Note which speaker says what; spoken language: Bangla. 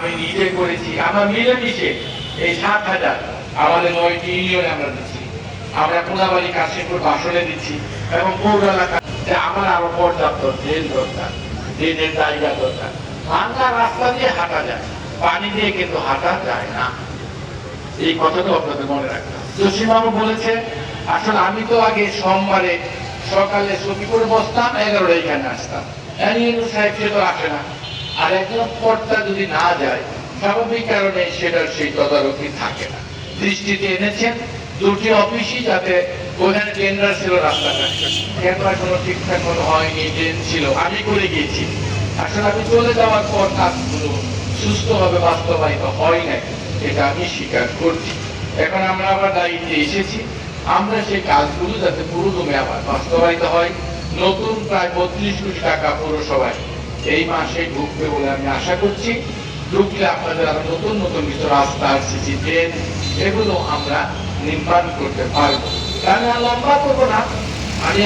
Speaker 1: আমি নিজে করেছি, আমরা মিলেমিশে এই ৭,০০০ আমাদের ৯টি ইউনিয়নে আমরা দিচ্ছি। আমরা কোনাবাড়ি কাশিমপুর বাসনে দিচ্ছি এবং পৌর এলাকা যে আমার আরো পর্যাপ্ত ড্রেন দরকার, ড্রেনের জায়গা দরকার। ভাঙা রাস্তা দিয়ে হাঁটা যায়, পানি দিয়ে কিন্তু হাঁটা যায় না। এই কথাটা আপনাদের মনে রাখবেন। জসিমবাবু বলেছে, আসলে আমি তো আগে সোমবারে সকালে ছবি করে বসতাম, 11টায় এখানে আসতাম। সাহেব সে তো আসে না। আর একজন কর্তা যদি না যায়, স্বাভাবিক কারণে সেটার সেই তদারকি থাকে না। দৃষ্টিতে এনেছেন দুটি অফিসই, যাতে ওখানে টেন্ডার ছিল রাস্তাঘাট, কেন এখনো ঠিকঠাক মতো হয়নি, ট্রেন ছিল, আমি করে গিয়েছি। আসলে আমি চলে যাওয়ার পর কাজগুলো সুস্থভাবে বাস্তবায়িত হয় নাই, এটা আমি স্বীকার করছি। এখন আমরা আবার দায়িত্বে এসেছি, আমরা সেই কাজগুলো যাতে পুরোদমে আবার বাস্তবায়িত হয়। নতুন প্রায় 32 কোটি টাকা পৌরসভায় এই মাসে ঢুকবে বলে আমি আশা করছি। ঢুকলে আপনাদের আরো নতুন নতুন কিছু রাস্তা, সিসি ট্রেন, এগুলো আমরা নির্মাণ করতে পারবো। আমি আর লম্বা করবো না, আমি